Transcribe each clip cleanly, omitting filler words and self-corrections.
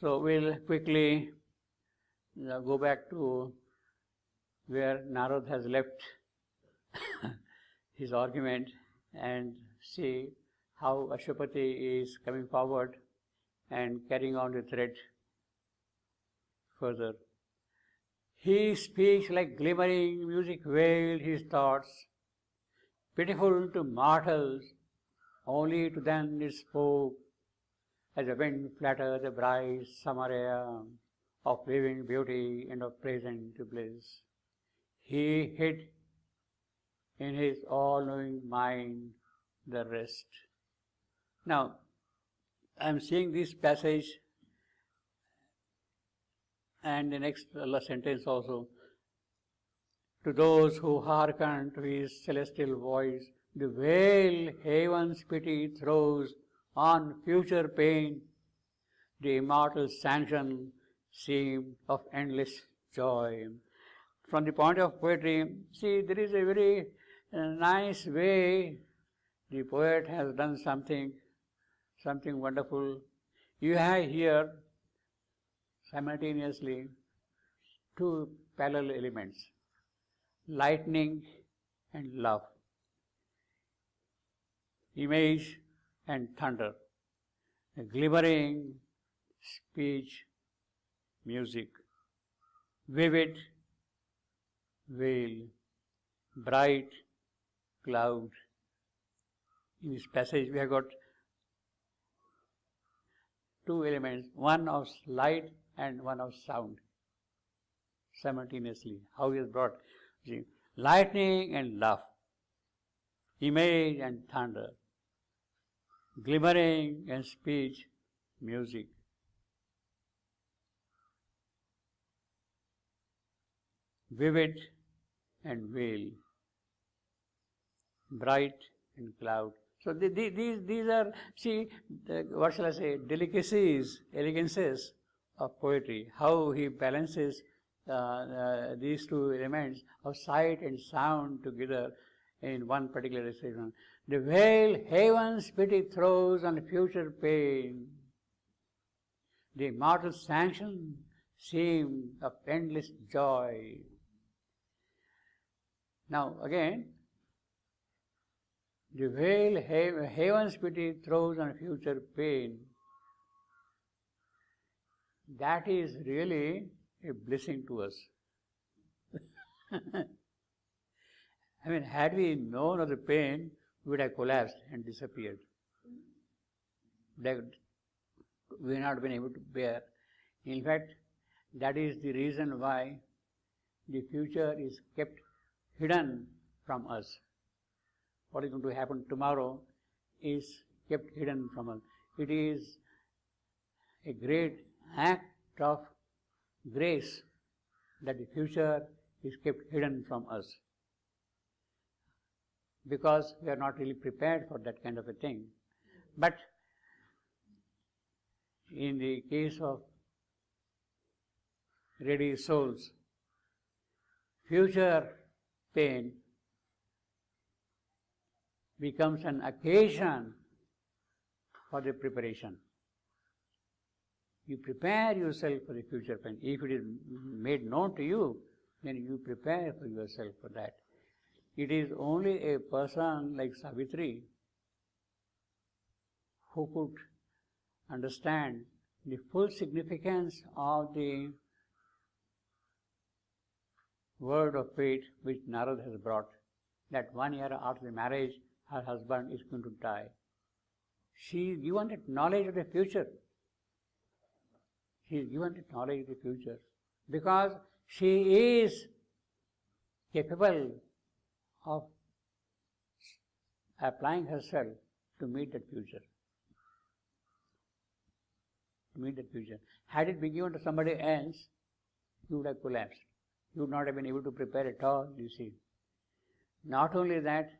So we'll quickly go back to where Narad has left his argument and see how Ashwapati is coming forward and carrying on the thread further. He speaks like glimmering music veiled his thoughts, pitiful to mortals, only to them it spoke, as the wind flatters the bright summer air of living beauty and of present bliss. He hid in his all-knowing mind the rest. Now, I am seeing this passage and the next sentence also. To those who hearken to his celestial voice, the veiled heaven's pity throws on future pain. The immortal sanction seemed of endless joy. From the point of poetry, see, there is a very nice way the poet has done something wonderful. You have here simultaneously two parallel elements, lightning and love, image and thunder, glimmering speech, music, vivid veil, bright cloud. In this passage we have got two elements, one of light and one of sound, simultaneously. How he has brought, see, lightning and love, image and thunder, glimmering and speech, music. Vivid and veil, bright and cloud. So these are, see, what shall I say, delicacies, elegances of poetry, how he balances these two elements of sight and sound together in one particular recitation. The veil heaven's pity throws on future pain. The immortal sanction seemed of endless joy. Now again, the veil heaven's pity throws on future pain. That is really a blessing to us. I mean, had we known of the pain, we would have collapsed and disappeared. We would not been able to bear. In fact, that is the reason why the future is kept hidden from us. What is going to happen tomorrow is kept hidden from us. It is a great act of grace that the future is kept hidden from us, because we are not really prepared for that kind of a thing. But in the case of ready souls, future pain becomes an occasion for the preparation. You prepare yourself for the future pain. If it is made known to you, then you prepare for yourself for that. It is only a person like Savitri who could understand the full significance of the word of fate which Narad has brought, that 1 year after the marriage, her husband is going to die. She is given that knowledge of the future. She is given that knowledge of the future because she is capable of applying herself to meet that future. To meet that future. Had it been given to somebody else, you would have collapsed. You would not have been able to prepare at all, you see. Not only that,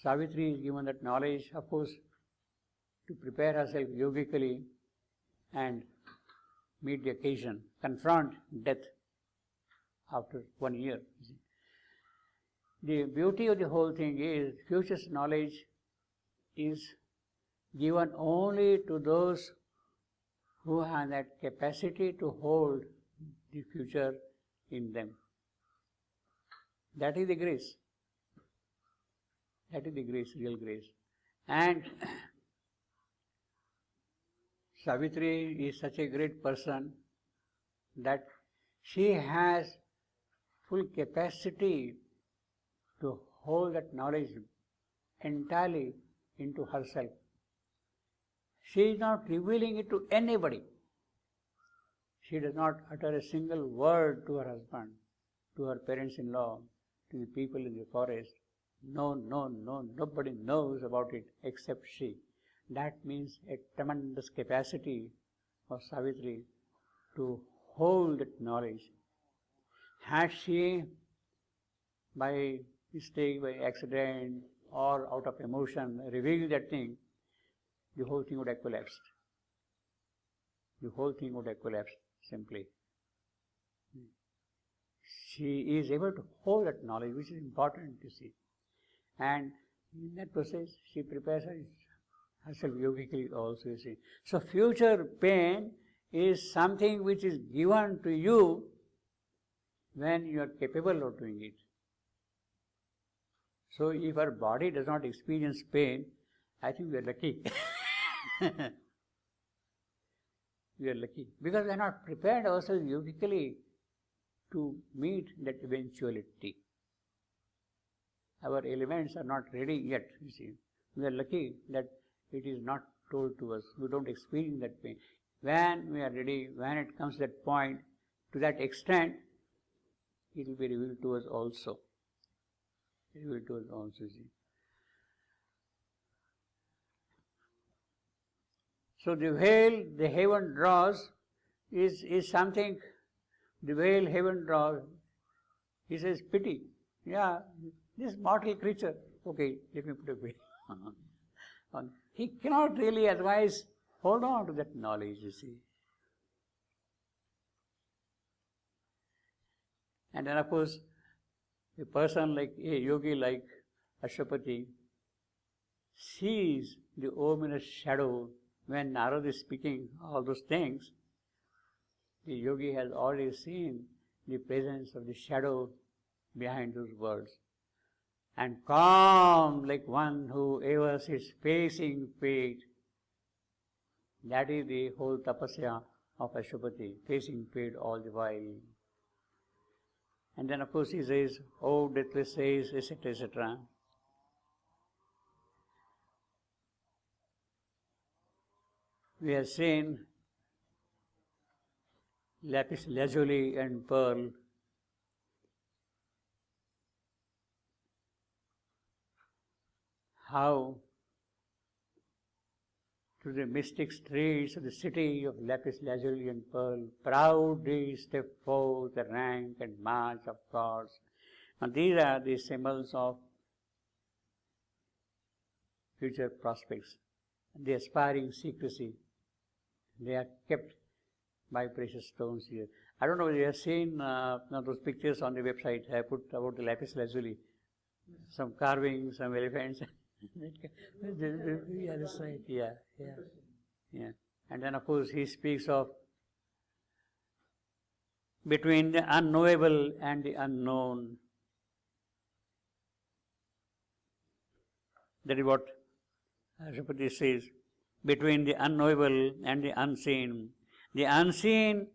Savitri is given that knowledge, of course, to prepare herself yogically and meet the occasion, confront death after 1 year. The beauty of the whole thing is future's knowledge is given only to those who have that capacity to hold the future in them. That is the grace. That is the grace, real grace. And Savitri is such a great person that she has full capacity to hold that knowledge entirely into herself. She is not revealing it to anybody. She does not utter a single word to her husband, to her parents-in-law, to the people in the forest. No, nobody knows about it except she. That means a tremendous capacity of Savitri to hold that knowledge. Had she, by mistake, by accident, or out of emotion, revealed that thing, the whole thing would have collapsed. The whole thing would have collapsed, simply. She is able to hold that knowledge, which is important to see. And in that process, she prepares herself yogically also, you see. So future pain is something which is given to you when you are capable of doing it. So if our body does not experience pain, I think we are lucky. We are lucky. Because we are not prepared ourselves yogically to meet that eventuality. Our elements are not ready yet, you see. We are lucky that it is not told to us. We don't experience that pain. When we are ready, when it comes to that point, to that extent, it will be revealed to us also. It will to us also, you see. So the veil the heaven draws is something, the veil heaven draws, he says, pity. Yeah, this mortal creature, okay, let me put a veil on. He cannot really otherwise hold on to that knowledge, you see. And then of course, a person like a yogi like Ashwapati sees the ominous shadow when Narada is speaking all those things. The yogi has already seen the presence of the shadow behind those words. And calm like one who ever sits facing fate. That is the whole tapasya of Ashwapati, facing fate all the while. And then of course he says, oh deathless says, etc., etc. We have seen lapis lazuli and pearl. How through the mystic streets of the city of lapis lazuli and pearl, proudly step forth the rank and march of gods. And these are the symbols of future prospects, the aspiring secrecy. They are kept by precious stones here. I don't know whether you have seen those pictures on the website. I put about the lapis lazuli, some carvings, some elephants. Yeah, that's right. Yeah. And then of course he speaks of between the unknowable and the unknown. That is what Ashwapati says. Between the unknowable and the unseen. The unseen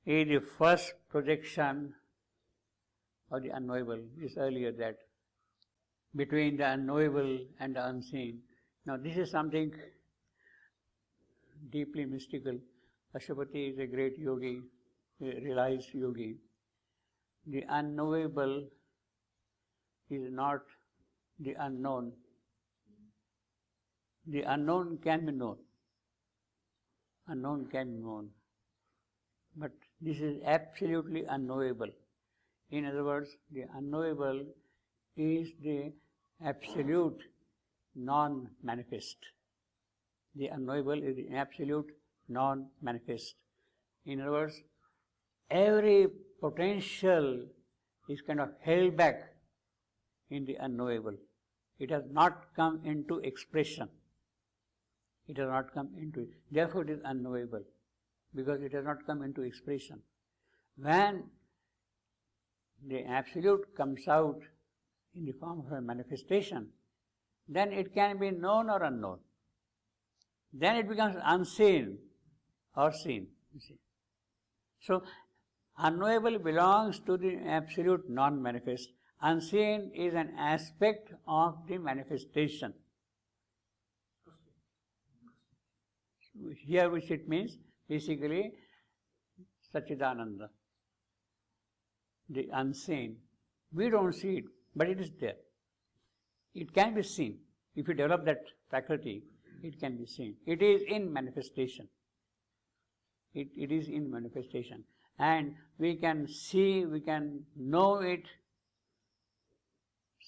is the first projection of the unknowable. It's earlier that. Between the unknowable and the unseen. Now this is something deeply mystical. Ashwapati is a great yogi, a realized yogi. The unknowable is not the unknown. The unknown can be known. Unknown can be known. But this is absolutely unknowable. In other words, the unknowable is the absolute non-manifest. The unknowable is the absolute non-manifest. In other words, every potential is kind of held back in the unknowable. It has not come into expression. It has not come into it. Therefore it is unknowable, because it has not come into expression. When the Absolute comes out in the form of a manifestation, then it can be known or unknown. Then it becomes unseen or seen, you see. So, unknowable belongs to the absolute non-manifest. Unseen is an aspect of the manifestation. Here which it means, basically, Satchidananda, the unseen. We don't see it, but it is there. It can be seen. If you develop that faculty, it can be seen. It is in manifestation. It is in manifestation. And we can see, we can know it.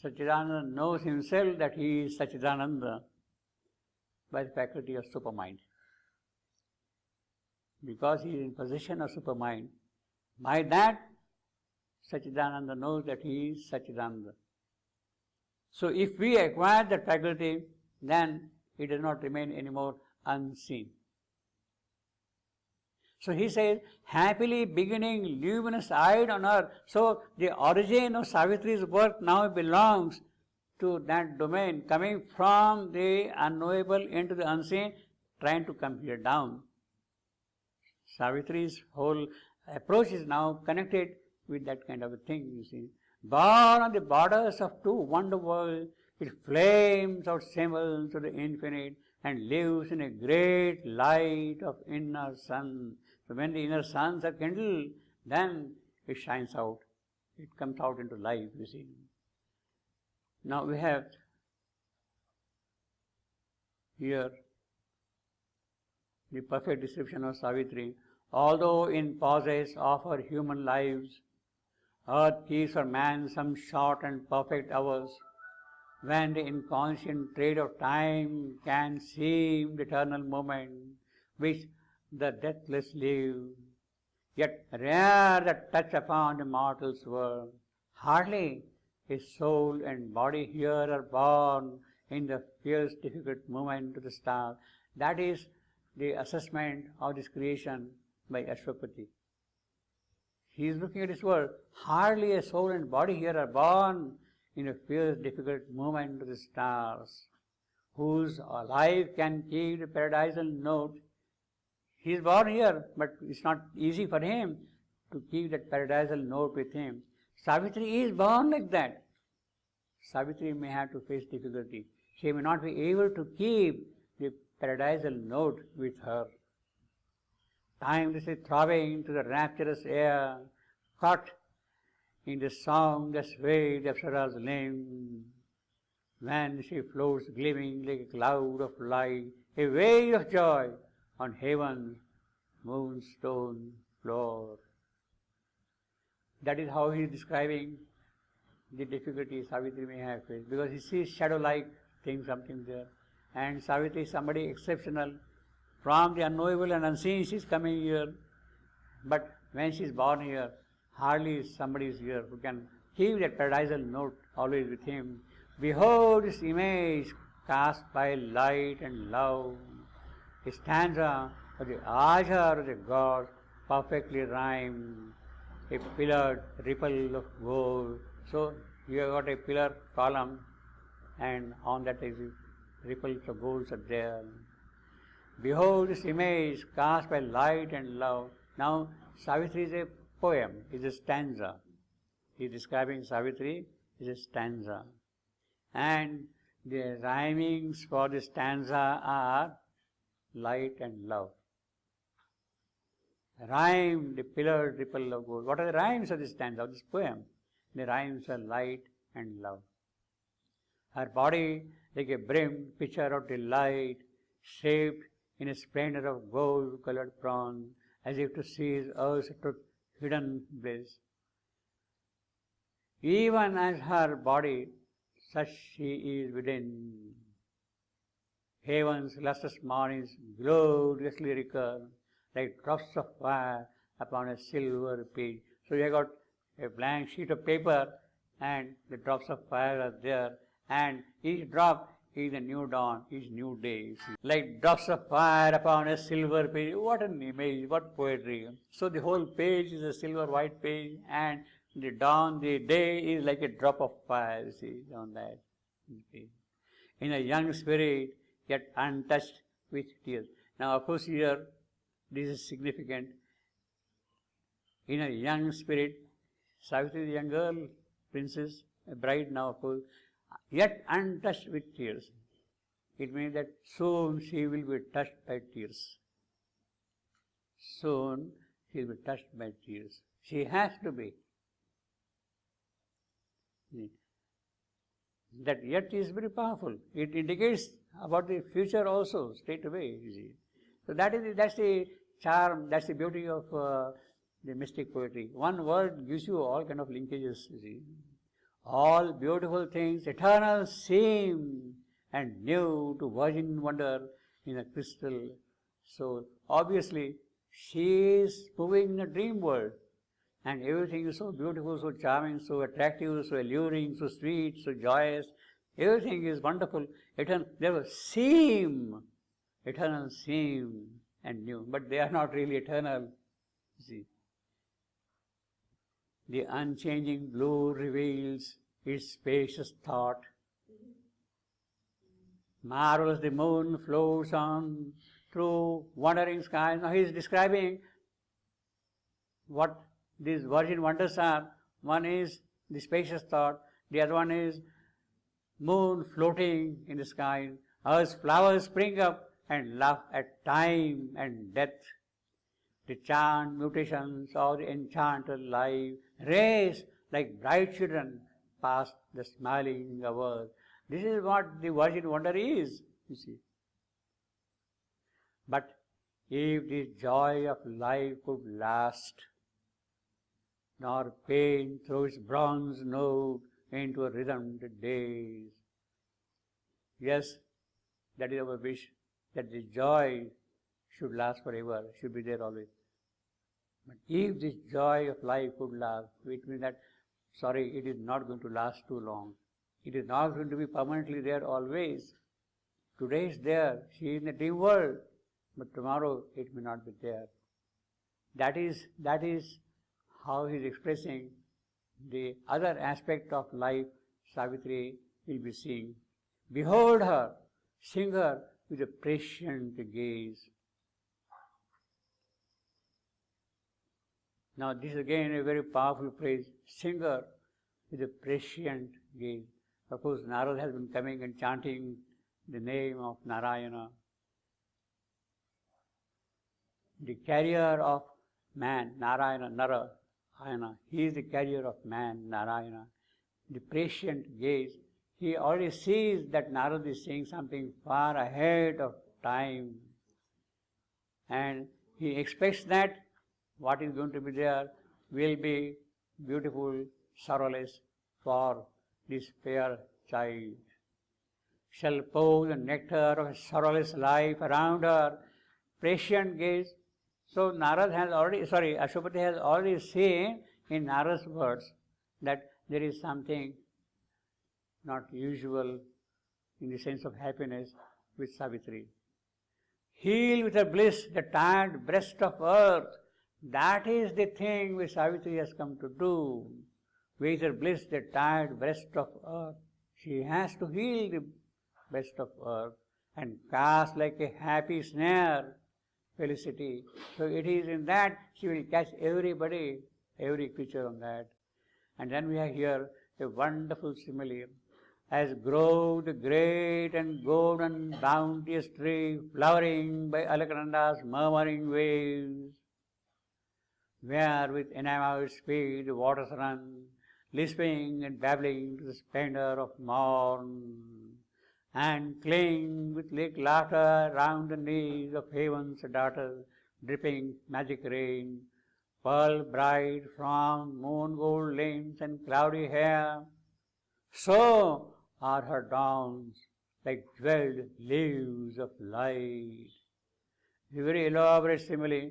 Satchidananda knows himself that he is Satchidananda by the faculty of supermind. Because he is in possession of supermind, by that Satchidananda knows that he is Satchidananda. So if we acquire that faculty, then it does not remain anymore unseen. So he says, happily beginning, luminous-eyed on earth. So the origin of Savitri's work now belongs to that domain, coming from the unknowable into the unseen, trying to come here down. Savitri's whole approach is now connected with that kind of a thing, you see. Born on the borders of two wonder worlds, it flames out symbols of the infinite and lives in a great light of inner sun. So when the inner suns are kindled, then it shines out. It comes out into life, you see. Now we have here the perfect description of Savitri. Although in pauses of our human lives, earth keeps for man some short and perfect hours, when the inconscient trade of time can seem the eternal moment which the deathless live, yet rare the touch upon the mortal's world. Hardly his soul and body here are born in the fierce difficult movement to the star. That is the assessment of this creation by Ashwapati. He is looking at his world. Hardly a soul and body here are born in a fierce difficult movement to the stars, whose life can keep the paradisal note. He is born here, but it's not easy for him to keep that paradisal note with him. Savitri is born like that. Savitri may have to face difficulty. She may not be able to keep the paradisal note with her. Timelessly throbbing to the rapturous air, caught in the soundless wave of Apsara's name, when she floats gleaming like a cloud of light, a wave of joy on heaven's moonstone floor. That is how he is describing the difficulty Savitri may have faced, because he sees shadow-like thing, something there. And Savitri is somebody exceptional. From the unknowable and unseen she is coming here. But when she is born here, hardly somebody is here who can keep that paradisal note always with him. Behold this image cast by light and love, a stanza of the azure of the God, perfectly rhymed, a pillared ripple of gold. So you have got a pillar column, and on that is ripples of gold are there. Behold this image cast by light and love. Now Savitri is a poem, is a stanza. He is describing Savitri is a stanza. And the rhymings for the stanza are light and love. Rhyme, the pillared ripple of gold. What are the rhymes of this stanza, of this poem? The rhymes are light and love. Her body like a brimmed pitcher of delight, shaped in a splendor of gold-colored bronze, as if to seize earth's hidden bliss. Even as her body, such she is within. Heaven's lustrous mornings gloriously recur, like drops of fire upon a silver page. So you have got a blank sheet of paper, and the drops of fire are there, and each drop is a new dawn, is new day. Like drops of fire upon a silver page. What an image, what poetry. So the whole page is a silver white page, and the dawn, the day is like a drop of fire, you see, on that. In a young spirit, yet untouched with tears. Now, of course, here, this is significant. In a young spirit, Savitri is a young girl, princess, a bride now, of course, yet untouched with tears. It means that soon she will be touched by tears. Soon she will be touched by tears. She has to be. That yet is very powerful. It indicates about the future also, straight away, you see. So that's the charm, that's the beauty of the mystic poetry. One word gives you all kind of linkages, you see. All beautiful things, eternal, seem and new to virgin wonder in a crystal. So obviously, she is moving in a dream world. And everything is so beautiful, so charming, so attractive, so alluring, so sweet, so joyous. Everything is wonderful. Eternal seem and new, but they are not really eternal. You see. The unchanging blue reveals its spacious thought. Marvelous the moon floats on through wandering skies. Now he is describing what these virgin wonders are. One is the spacious thought, the other one is moon floating in the sky. Earth's flowers spring up and laugh at time and death. The chant mutations of the enchanted life race like bright children past the smiling hours. This is what the virgin wonder is, you see. But if the joy of life could last, nor pain through its bronze note into a rhythmed days. Yes, that is our wish, that the joy should last forever, should be there always. But if this joy of life could last, it means that, it is not going to last too long. It is not going to be permanently there always. Today is there, she is in the dream world, but tomorrow it may not be there. That is how he is expressing the other aspect of life Savitri will be seeing. Behold her, sing her with a prescient gaze. Now this is again a very powerful phrase, sing her with a prescient gaze. Of course, Narada has been coming and chanting the name of Narayana, the carrier of man, Narayana, Narayana. He is the carrier of man, Narayana. The prescient gaze. He already sees that Narada is saying something far ahead of time. And he expects that what is going to be there will be beautiful, sorrowless for this fair child. Shall pour the nectar of a sorrowless life around her, prescient gaze. So Narada has already, Ashwapati has already seen in Narada's words that there is something not usual in the sense of happiness with Savitri. Heal with her bliss the tired breast of earth. That is the thing which Savitri has come to do. With her bliss the tired breast of earth. She has to heal the breast of earth and cast like a happy snare felicity. So it is in that she will catch everybody, every creature on that. And then we have here a wonderful simile. As grow the great and golden bounteous tree flowering by Alaknanda's murmuring waves, where with enamored speed the waters run, lisping and babbling to the splendor of morn, and cling with lake laughter round the knees of heaven's daughters, dripping magic rain, pearl bright from moon gold limbs and cloudy hair. So are her dawns like jeweled leaves of light. A very elaborate simile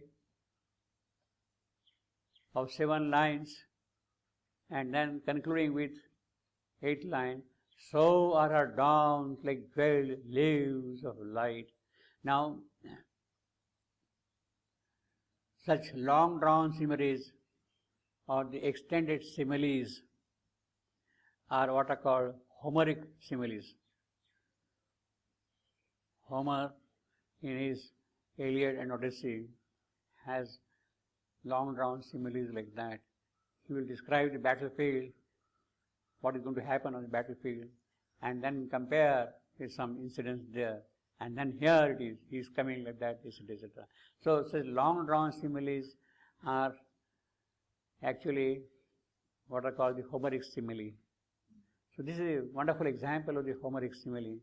of 7 lines, and then concluding with 8th line. So are her dawns like jeweled leaves of light. Now, such long drawn similes or the extended similes are what are called Homeric similes. Homer, in his Iliad and Odyssey, has long drawn similes like that. He will describe the battlefield, what is going to happen on the battlefield, and then compare with some incidents there. And then here it is, he is coming like that, etc., etc. So, such long drawn similes are actually what are called the Homeric simile. So, this is a wonderful example of the Homeric simile.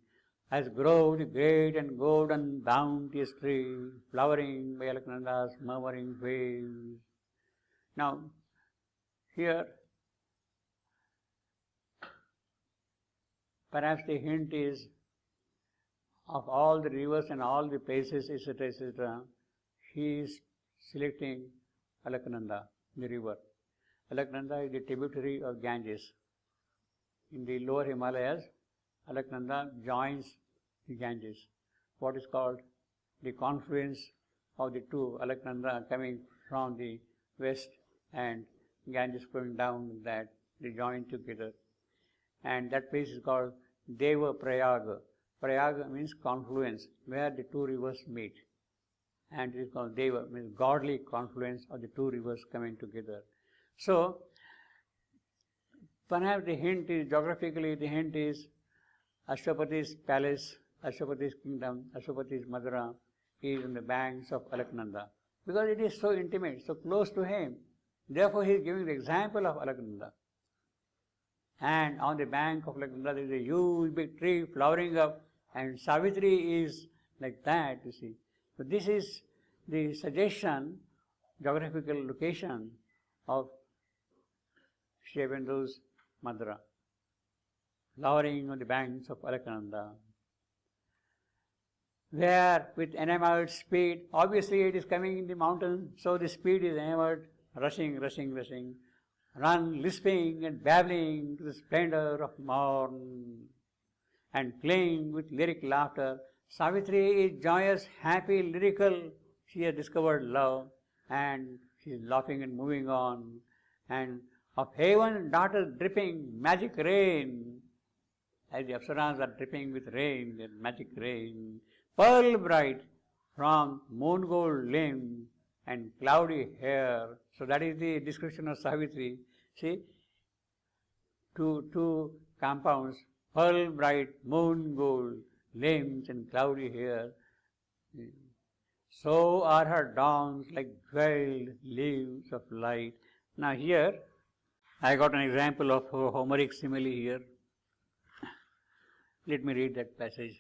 Has grown the great and golden bounteous tree, flowering by Alaknanda's murmuring waves. Now, here, perhaps the hint is of all the rivers and all the places, etc., etc., he is selecting Alaknanda, the river. Alaknanda is the tributary of Ganges. In the lower Himalayas, Alaknanda joins the Ganges, what is called the confluence of the two, Alaknanda coming from the west and Ganges going down that, they join together. And that place is called Deva Prayag. Prayag means confluence, where the two rivers meet. And it is called Deva, means godly confluence of the two rivers coming together. So, perhaps the hint is, geographically the hint is Ashwapati's palace, Ashwapati's kingdom, Ashwapati's Madura is on the banks of Alaknanda. Because it is so intimate, so close to him. Therefore, he is giving the example of Alaknanda. And on the bank of Alaknanda there is a huge big tree flowering up, and Savitri is like that, you see. So this is the suggestion, geographical location of Sri Aurobindo Madura, flowering on the banks of Alaknanda, where with enamored speed, obviously it is coming in the mountain, so the speed is enamored, rushing, run lisping and babbling to the splendor of morn, and playing with lyric laughter. Savitri is joyous, happy, lyrical. She has discovered love, and she is laughing and moving on. And of heaven daughters dripping magic rain, as the Apsaras are dripping with rain, the magic rain, pearl bright from moon gold limb and cloudy hair. So that is the description of Savitri. See, two compounds, pearl bright, moon gold, limbs and cloudy hair. So are her dawns like jeweled leaves of light. Now here, I got an example of a Homeric simile here. Let me read that passage.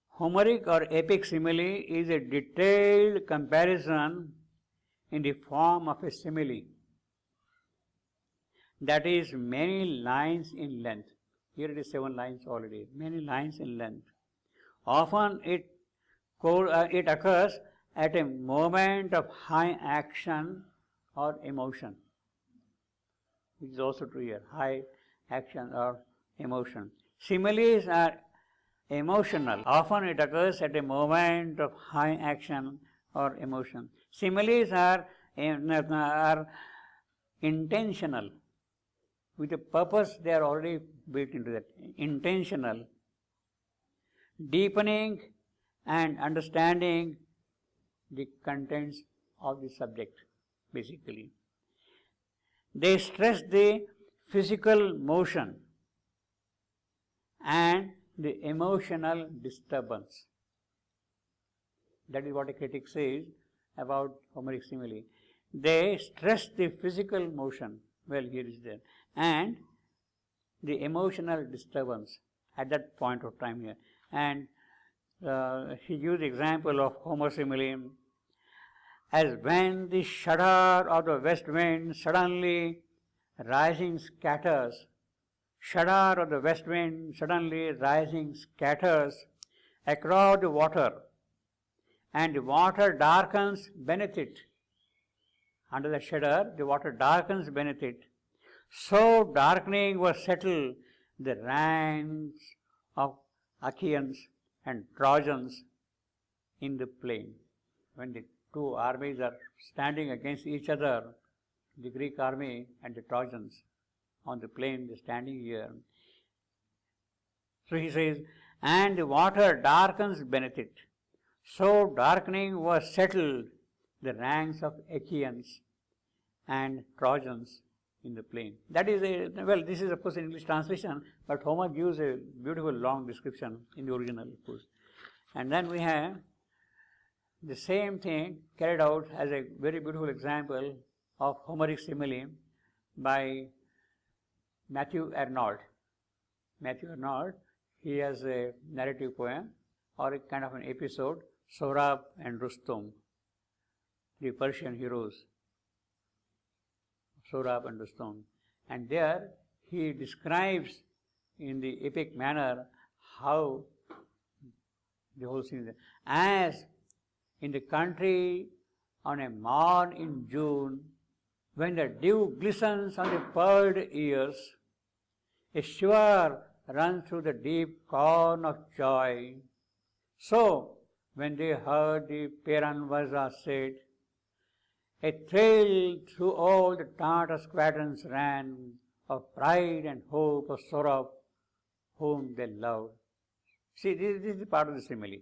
Homeric or epic simile is a detailed comparison in the form of a simile, that is many lines in length. Here it is 7 lines already, many lines in length. Often it occurs at a moment of high action or emotion, which is also true here, high action or emotion. Similes are emotional. Often it occurs at a moment of high action or emotion. Similes are intentional. With a purpose, they are already built into that. Intentional. Deepening and understanding the contents of the subject, basically. They stress the physical motion and the emotional disturbance. That is what a critic says about Homeric simile. They stress the physical motion, well, here is there, and the emotional disturbance at that point of time here. And he gives the example of Homer simile as when the shudder of the west wind suddenly rising scatters, shudder of the west wind suddenly rising scatters across the water, and the water darkens beneath it. Under the shudder, the water darkens beneath it. So darkening was settled the ranks of Achaeans and Trojans in the plain. When the two armies are standing against each other, the Greek army and the Trojans on the plain, they're standing here. So he says, and the water darkens beneath it. So darkening was settled the ranks of Achaeans and Trojans in the plain. That is this is of course an English translation, but Homer gives a beautiful long description in the original, of course. And then we have the same thing carried out as a very beautiful example of Homeric simile by Matthew Arnold. Matthew Arnold, he has a narrative poem or a kind of an episode, Sohrab and Rustum, the Persian heroes, Sohrab and Rustum. And there he describes in the epic manner how the whole scene is. As in the country on a morn in June, when the dew glistens on the pearled ears, a shiver runs through the deep corn of joy. So, when they heard the Peranvaza said, a thrill through all the Tartar squadrons ran of pride and hope of Sohrab, whom they loved. See, this is the part of the simile.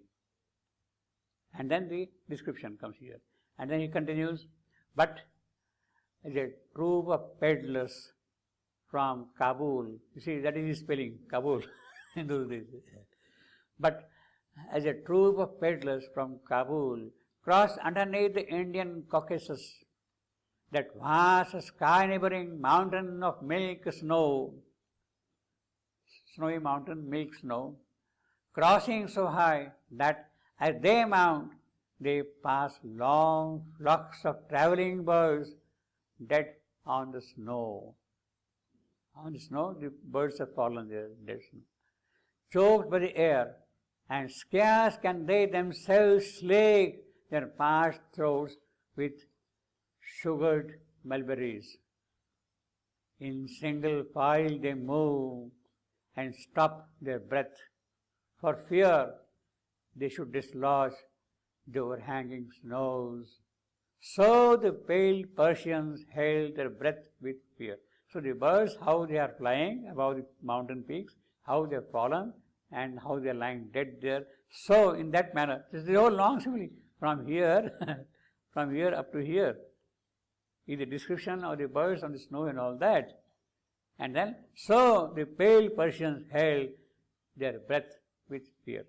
And then the description comes here. And then he continues, but as a troop of peddlers from Kabul, you see, that is his spelling, Kabul, in those days. But as a troop of peddlers from Kabul crossed underneath the Indian Caucasus, that vast sky-neighboring mountain of milk snow, snowy mountain, milk snow, crossing so high that as they mount, they pass long flocks of travelling birds dead on the snow. On the snow, the birds have fallen there, dead snow, choked by the air, and scarce can they themselves slake their parched throats with sugared mulberries. In single file they move and stop their breath, for fear they should dislodge the overhanging snows. So the pale Persians held their breath with fear. So the birds, how they are flying above the mountain peaks, how they have fallen, and how they are lying dead there. So in that manner, this is the whole long simile, from here, from here up to here, is the description of the birds on the snow and all that. And then, so the pale Persians held their breath with fear.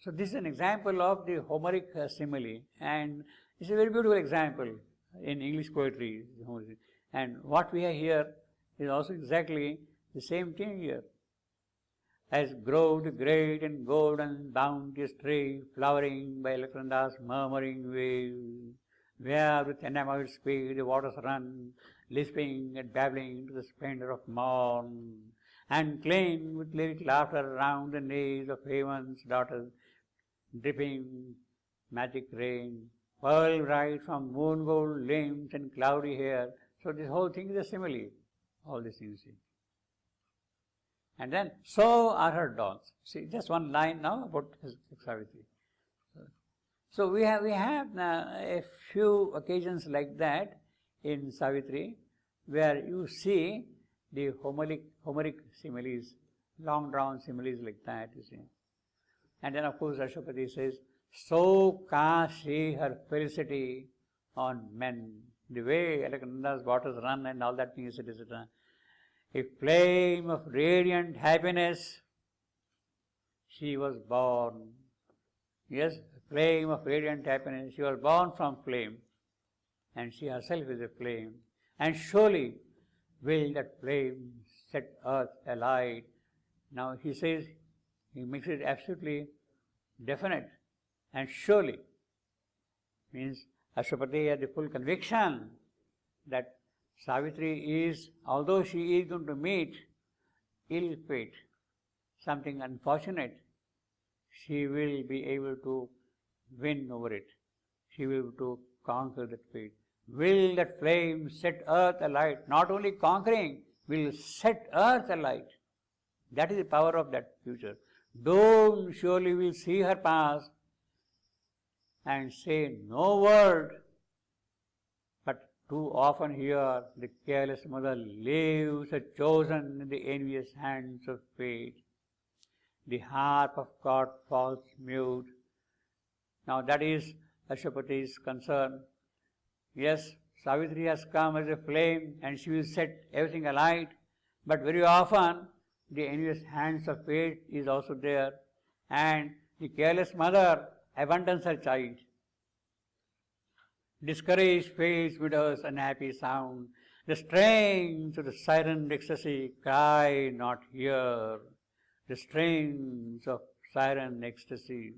So this is an example of the Homeric simile, and it's a very beautiful example in English poetry. And what we have here is also exactly the same thing here. As growed the great and golden bounteous tree, flowering by Alexander's murmuring waves, where with enamored speed the waters run, lisping and babbling to the splendor of morn, and cling with lyric laughter round the knees of heaven's daughters, dripping magic rain, pearl bright from moon gold limbs and cloudy hair. So this whole thing is a simile, all these things. And then, so are her dawns. See, just one line now about Savitri. So we have a few occasions like that in Savitri, where you see the Homeric similes, long drawn similes like that, you see. And then of course Ashwapati says, so cast she her felicity on men. The way Alexander's waters run and all that thing, etc. A flame of radiant happiness, she was born. Yes, a flame of radiant happiness. She was born from flame, and she herself is a flame. And surely will that flame set earth alight. Now he says, he makes it absolutely definite. And surely means Ashwapati had the full conviction that Savitri is, although she is going to meet ill fate, something unfortunate, she will be able to win over it. She will be able to conquer that fate. Will that flame set earth alight, not only conquering, will set earth alight. That is the power of that future. Dawn surely will see her pass and say no word, but too often here the careless mother leaves her chosen in the envious hands of fate. The harp of God falls mute. Now that is Ashwapati's concern. Yes, Savitri has come as a flame and she will set everything alight, but very often the envious hands of fate is also there, and the careless mother abandons her child. Discouraged face widow's unhappy sound. The strains of the siren ecstasy cry not here. The strains of siren ecstasy.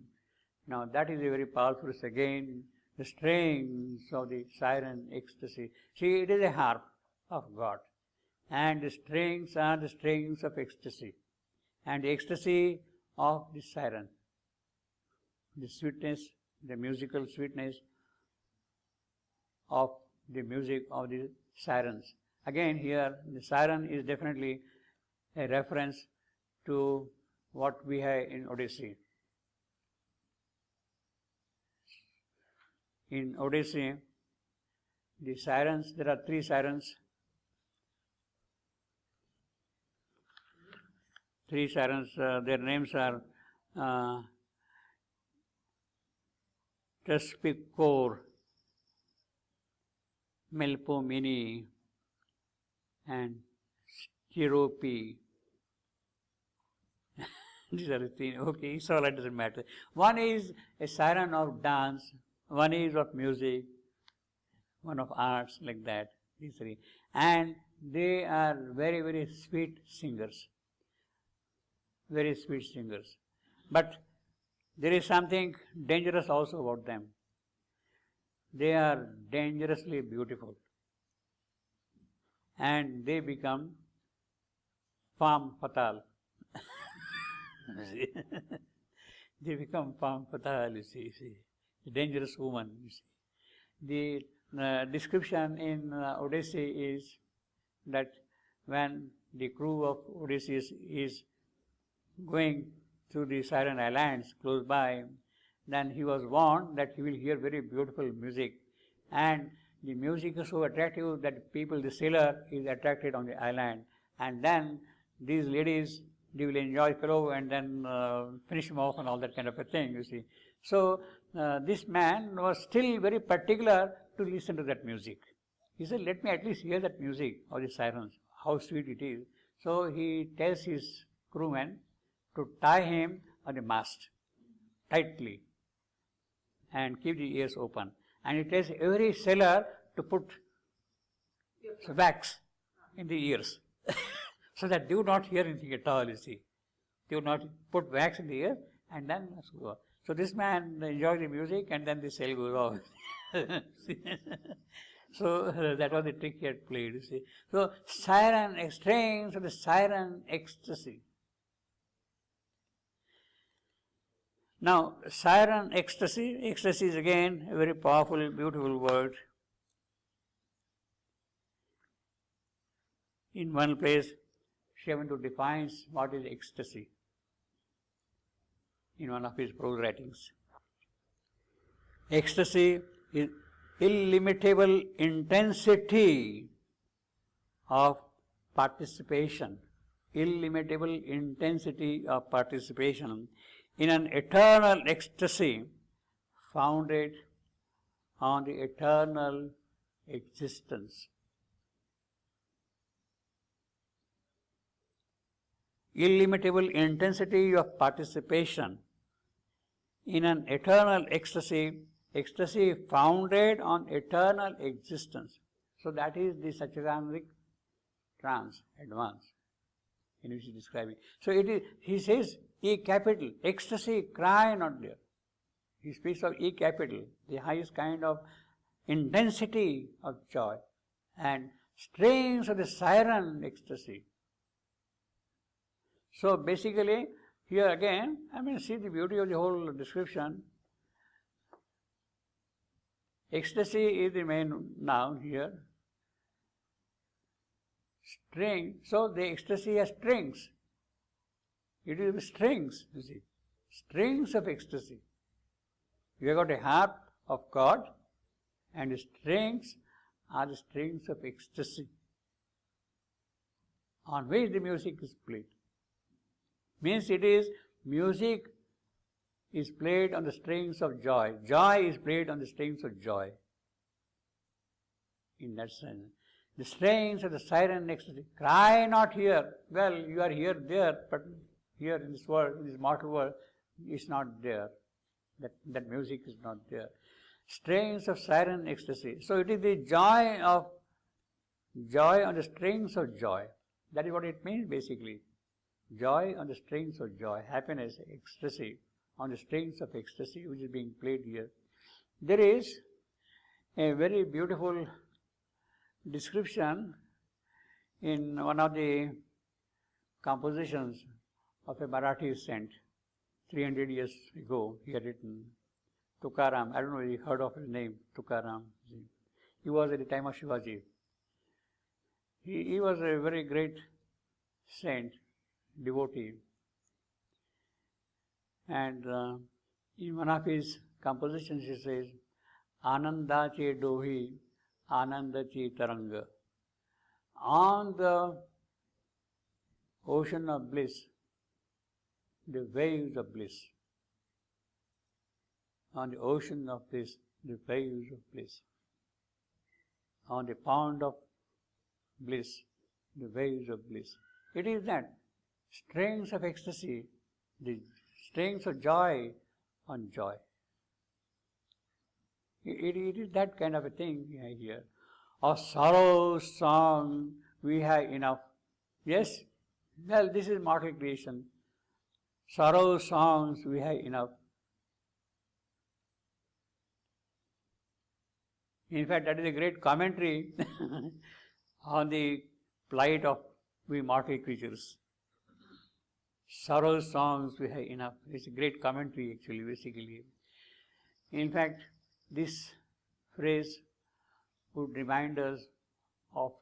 Now that is a very powerful again. The strains of the siren ecstasy. See, it is a harp of God. And the strings are the strings of ecstasy. And the ecstasy of the siren. The sweetness, the musical sweetness of the music of the sirens. Again here, the siren is definitely a reference to what we have in Odyssey. In Odyssey, the sirens, there are 3 sirens. 3 sirens, their names are Tespicore, Melpomene, and Chirope. These are the 3. Okay, so that doesn't matter. One is a siren of dance, one is of music, one of arts, like that, these 3. And they are very, very sweet singers. Very sweet singers. But there is something dangerous also about them. They are dangerously beautiful. And they become femme fatale. They become femme fatale, you see. A dangerous woman, you see. The description in Odyssey is that when the crew of Odysseus is going through the Siren Islands close by, then he was warned that he will hear very beautiful music. And the music is so attractive that people, the sailor is attracted on the island. And then these ladies, they will enjoy fellow and then finish him off and all that kind of a thing, you see. So this man was still very particular to listen to that music. He said, let me at least hear that music of the sirens, how sweet it is. So he tells his crewmen to tie him on the mast tightly and keep the ears open. And he tells every sailor to put wax in the ears so that they would not hear anything at all, you see. They would not put wax in the ear and then go on. So this man enjoys the music and then the sail goes off. So that was the trick he had played, you see. So siren strains of the siren ecstasy. Now, siren ecstasy is again a very powerful, beautiful word. In one place, Shyamantu defines what is ecstasy in one of his prose writings. Ecstasy is illimitable intensity of participation. Illimitable intensity of participation in an eternal ecstasy founded on the eternal existence. Illimitable intensity of participation in an eternal ecstasy founded on eternal existence. So that is the Satchidanandic trance, advance, in which he is describing. So it is, he says, E capital, ecstasy, cry not there. He speaks of E capital, the highest kind of intensity of joy, and strains of the siren ecstasy. So basically, here again, see the beauty of the whole description. Ecstasy is the main noun here. String, so the ecstasy has strings. It is strings, you see. Strings of ecstasy. You have got a harp of God, and the strings are the strings of ecstasy on which the music is played. Means it is music is played on the strings of joy. Joy is played on the strings of joy. In that sense. The strings of the siren ecstasy. Cry not here. Well, you are here, there, but here in this world, in this mortal world, it's not there. That music is not there. Strings of siren ecstasy. So it is the joy on the strings of joy. That is what it means basically. Joy on the strings of joy. Happiness, ecstasy on the strings of ecstasy which is being played here. There is a very beautiful description in one of the compositions of a Marathi saint 300 years ago. He had written Tukaram. I don't know if you heard of his name, Tukaram. He was at the time of Shivaji. He was a very great saint, devotee. And in one of his compositions he says, Ananda che dohi, Ananda che taranga. On the ocean of bliss, the waves of bliss. On the ocean of bliss, the waves of bliss. On the pond of bliss, the waves of bliss. It is that strings of ecstasy, the strings of joy on joy. It is that kind of a thing here. Of sorrow song we have enough. Yes? Well, this is mortal creation. Sorrow songs we have enough. In fact, that is a great commentary on the plight of we mortal creatures. Sorrow songs we have enough. It's a great commentary actually, basically. In fact, this phrase would remind us of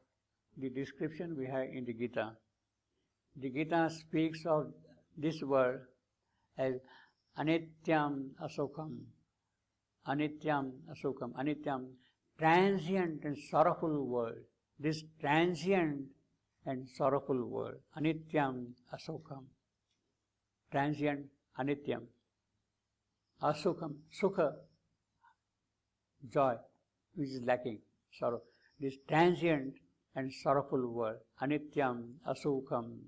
the description we have in the Gita. The Gita speaks of this world as anityam asokam. Anityam asokam. Anityam, transient and sorrowful world. This transient and sorrowful world. Anityam asokam. Transient, anityam. Asokam, sukha, joy, which is lacking, sorrow. This transient and sorrowful world, anityam, asukam.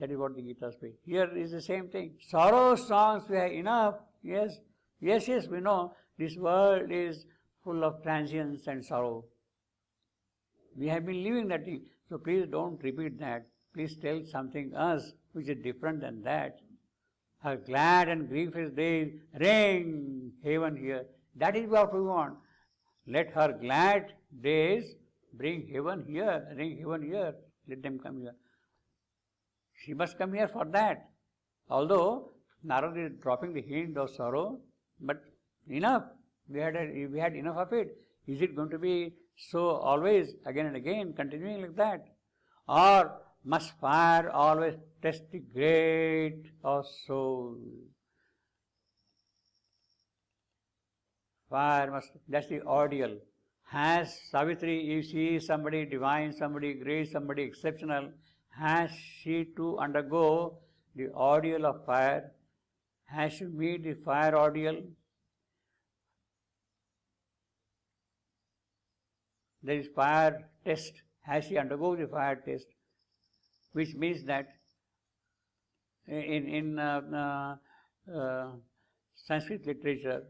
That is what the Gita speaks. Here is the same thing. Sorrow songs we have enough. Yes, we know this world is full of transience and sorrow. We have been living that thing. So please don't repeat that. Please tell something else which is different than that. Her glad and grievous days ring heaven here. That is what we want. Let her glad days bring heaven here, ring heaven here. Let them come here. She must come here for that. Although Narada is dropping the hint of sorrow, but enough. We had enough of it. Is it going to be so always, again and again, continuing like that? Or must fire always test the great of soul? Fire must, that's the ordeal. Has Savitri, if she is somebody divine, somebody great, somebody exceptional, has she to undergo the ordeal of fire? Has she meet the fire ordeal? There is fire test. Has she undergo the fire test? Which means that in Sanskrit literature,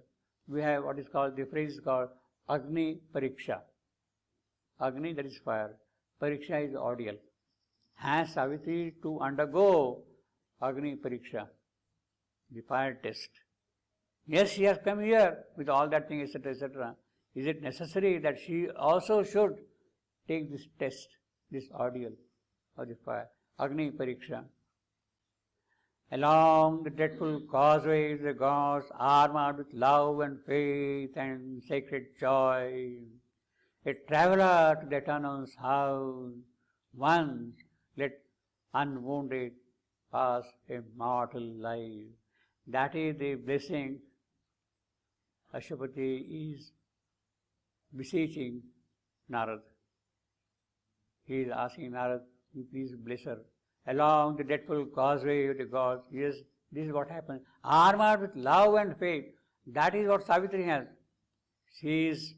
we have what is called, the phrase is called Agni Pariksha. Agni, that is fire. Pariksha is ordeal. Has Savitri to undergo Agni Pariksha, the fire test? Yes, she has come here with all that thing, etc., etc. Is it necessary that she also should take this test, this ordeal of the fire, Agni Pariksha? Along the dreadful causeways, the gods, armed with love and faith and sacred joy, a traveler to the Eternal's house, once let unwounded pass a mortal life. That is the blessing Ashwapati is beseeching Narad. He is asking Narad, you please bless her. Along the dreadful causeway of the gods, yes, this is what happens. Armored with love and faith, that is what Savitri has. She is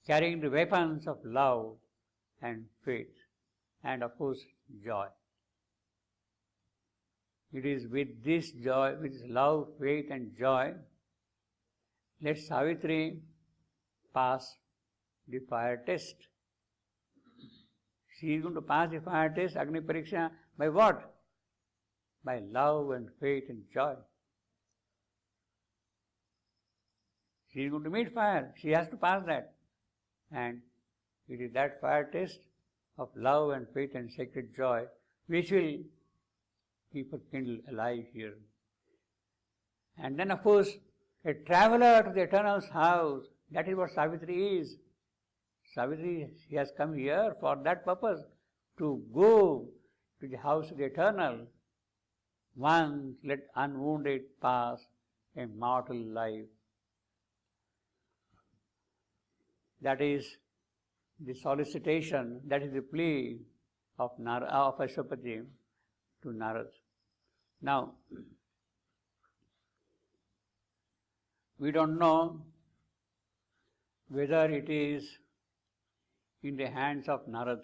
carrying the weapons of love and faith and of course joy. It is with this joy, with this love, faith and joy, let Savitri pass the fire test. She is going to pass the fire test, Agni Pariksha, by what? By love and faith and joy. She is going to meet fire. She has to pass that. And it is that fire test of love and faith and sacred joy which will keep her kindled alive here. And then of course, a traveler to the Eternal's house, that is what Savitri is. Savitri, she has come here for that purpose, to go to the house of the Eternal. Once let unwounded pass a mortal life. That is the solicitation, that is the plea of Ashwapati to Narad. Now, we don't know whether it is in the hands of Narad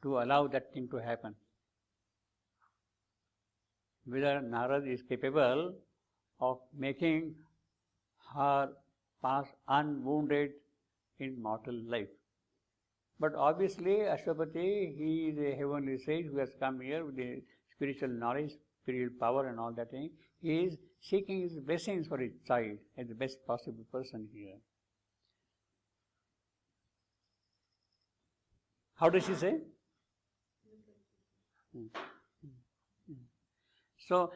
to allow that thing to happen. Whether Narad is capable of making her pass unwounded in mortal life. But obviously, Ashwapati, he is a heavenly sage who has come here with the spiritual knowledge, spiritual power and all that thing. He is seeking his blessings for his child as the best possible person here. How does she say? So,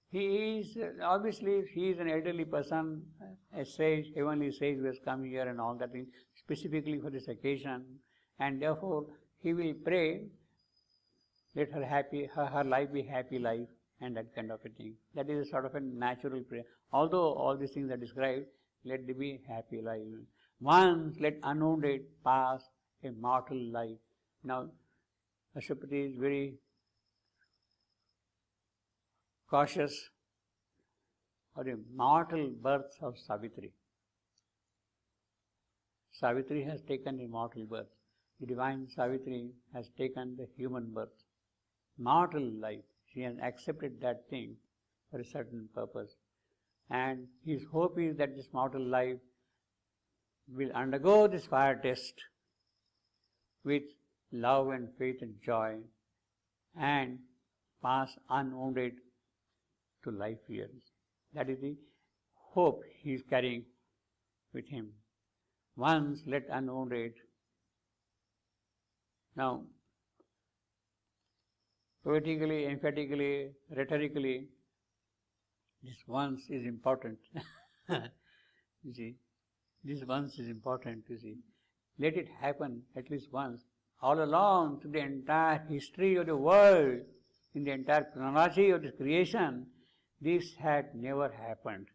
he is, obviously, he is an elderly person, a sage, heavenly sage who has come here and all that thing, specifically for this occasion, and therefore he will pray, let her life be happy life, and that kind of a thing. That is a sort of a natural prayer. Although all these things are described, let there be happy life. Once let unwounded pass a mortal life. Now, Ashwapati is very cautious of the mortal birth of Savitri. Savitri has taken a mortal birth. The divine Savitri has taken the human birth. Mortal life. She has accepted that thing for a certain purpose. And his hope is that this mortal life will undergo this fire test with love and faith and joy and pass unwounded to life here. That is the hope he is carrying with him. Once let unwounded. Now, poetically, emphatically, rhetorically, this once is important. You see, this once is important, you see. Let it happen at least once. All along through the entire history of the world, in the entire chronology of the creation, this had never happened.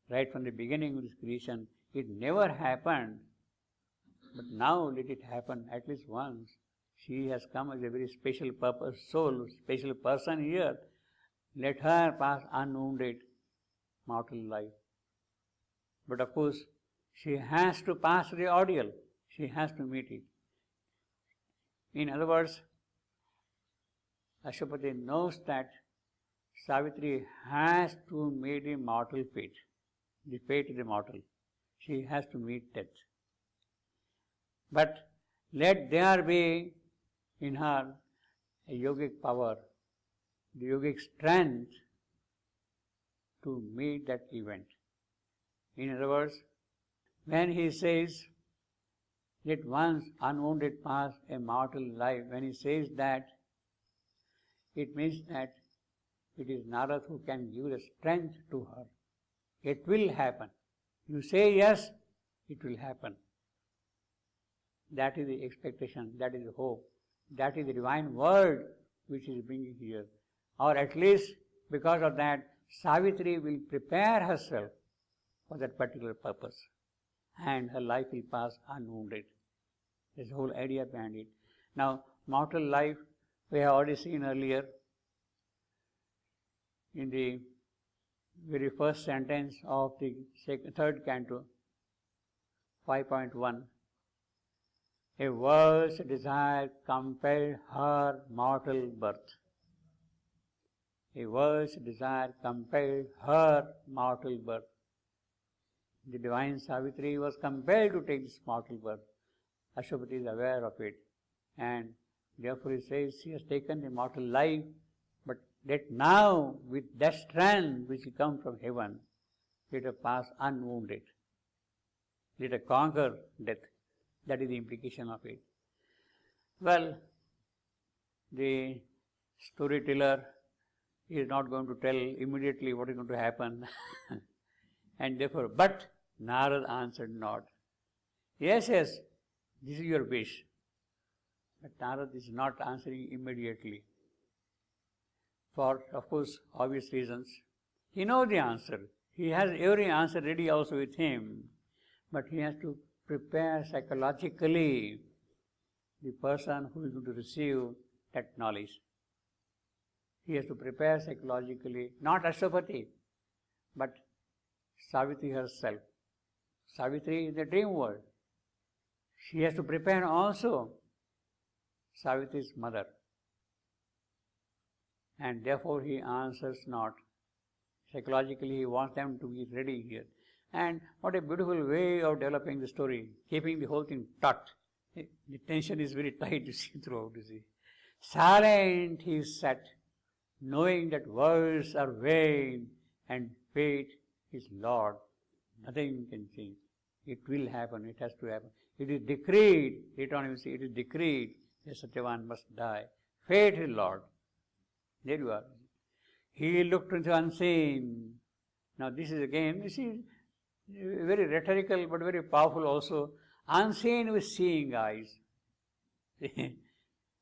Right from the beginning of this creation, it never happened. But now let it happen at least once. She has come as a very special purpose, soul, special person here. Let her pass unwounded mortal life. But of course, she has to pass the ordeal. She has to meet it. In other words, Ashwapati knows that Savitri has to meet the mortal fate. The fate is immortal. She has to meet death. But let there be in her a yogic power, the yogic strength to meet that event. In other words, when he says, let once unwounded pass a mortal life, when he says that, it means that It is Narad who can give the strength to her. It will happen. You say yes, it will happen. That is the expectation, that is the hope, that is the divine word which is bringing here. Or at least because of that, Savitri will prepare herself for that particular purpose and her life will pass unwounded. That's the whole idea behind it. Now, mortal life, we have already seen earlier in the very first sentence of the third canto, 5.1. A world's desire compelled her mortal birth. A world's desire compelled her mortal birth. The divine Savitri was compelled to take this mortal birth. Ashwapati is aware of it, and therefore he says she has taken a mortal life, but let now, with that strength which will come from heaven, let her pass unwounded. Let her conquer death. That is the implication of it. Well, the storyteller is not going to tell immediately what is going to happen. And therefore, but Narad answered not. Yes, yes, this is your wish. But Narad is not answering immediately. For, of course, obvious reasons. He knows the answer. He has every answer ready also with him. But he has to prepare psychologically the person who is going to receive that knowledge. He has to prepare psychologically, not Ashwapati, but Savitri herself. Savitri is the dream world. She has to prepare also Savitri's mother. And therefore he answers not. Psychologically he wants them to be ready here. And what a beautiful way of developing the story, keeping the whole thing taut. The tension is very tight, you see, throughout, you see. Silent he sat, knowing that words are vain and fate is Lord. Nothing can change. It will happen, it has to happen. It is decreed, later on you see, it is decreed that Satyavan must die. Fate is Lord. There you are. He looked into unseen. Now this is again, you see, very rhetorical but very powerful also. Unseen with seeing eyes.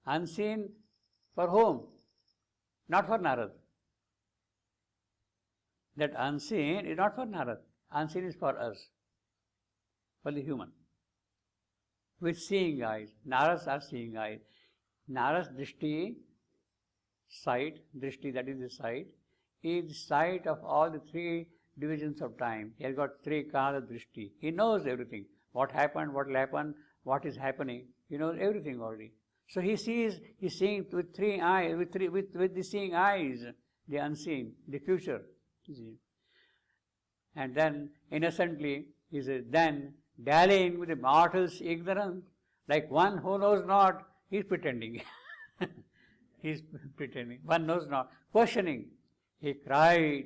Unseen for whom? Not for Narad. That unseen is not for Narad. Unseen is for us, for the human. With seeing eyes. Narad's are seeing eyes. Narad's drishti, sight, drishti, that is the sight, is the sight of all the three divisions of time. He has got three kala drishti. He knows everything. What happened, what will happen, what is happening. He knows everything already. So he sees, he's seeing with three eyes, with the seeing eyes, the unseen, the future. And then innocently, he says, then dallying with the mortal's ignorance, like one who knows not, he is pretending. He is pretending. One knows not. Questioning. He cried,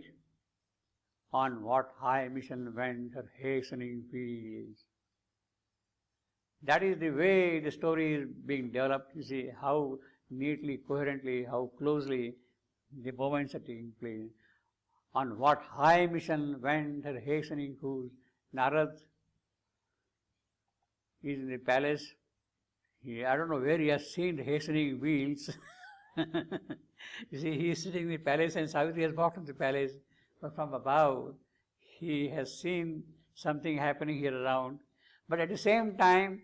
on what high mission went her hastening wheels. That is the way the story is being developed. You see how neatly, coherently, how closely the moments are taking place. On what high mission went her hastening wheels. Narad is in the palace. I don't know where he has seen the hastening wheels. You see, he is sitting in the palace and Savitri has walked into the palace. But from above, he has seen something happening here around. But at the same time,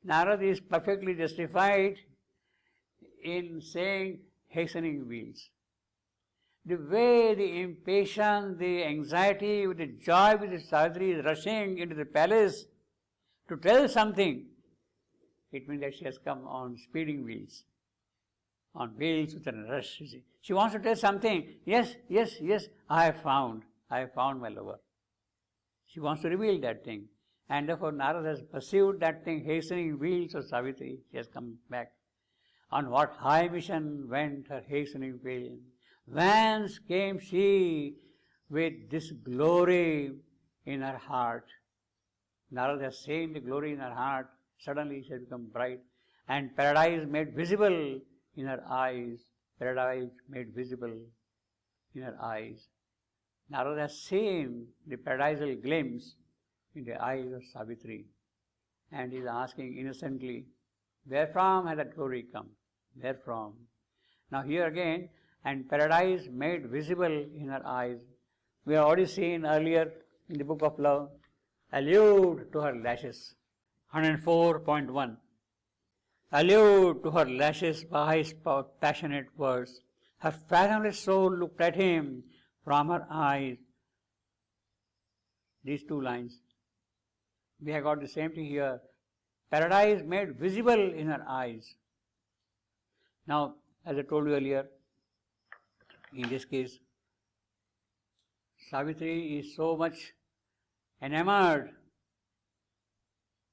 Narad is perfectly justified in saying hastening wheels. The way the impatience, the anxiety, with the joy with the Savitri is rushing into the palace to tell something, it means that she has come on speeding wheels. On wheels with a rush, you see. She wants to tell something. Yes, yes, yes, I have found my lover. She wants to reveal that thing. And therefore Narad has pursued that thing, hastening wheels of Savitri. She has come back. On what high mission went her hastening wheel? Whence came she with this glory in her heart? Narad has seen the glory in her heart. Suddenly she has become bright. And paradise made visible in her eyes. Paradise made visible in her eyes. Narada has seen the paradisal glimpse in the eyes of Savitri, and is asking innocently, where from had that glory come? Where from? Now here again, and paradise made visible in her eyes. We have already seen earlier in the book of love, allude to her lashes. 104.1. Allude to her lashes by his passionate words. Her fathomless soul looked at him from her eyes. These two lines. We have got the same thing here. Paradise made visible in her eyes. Now, as I told you earlier, in this case, Savitri is so much enamored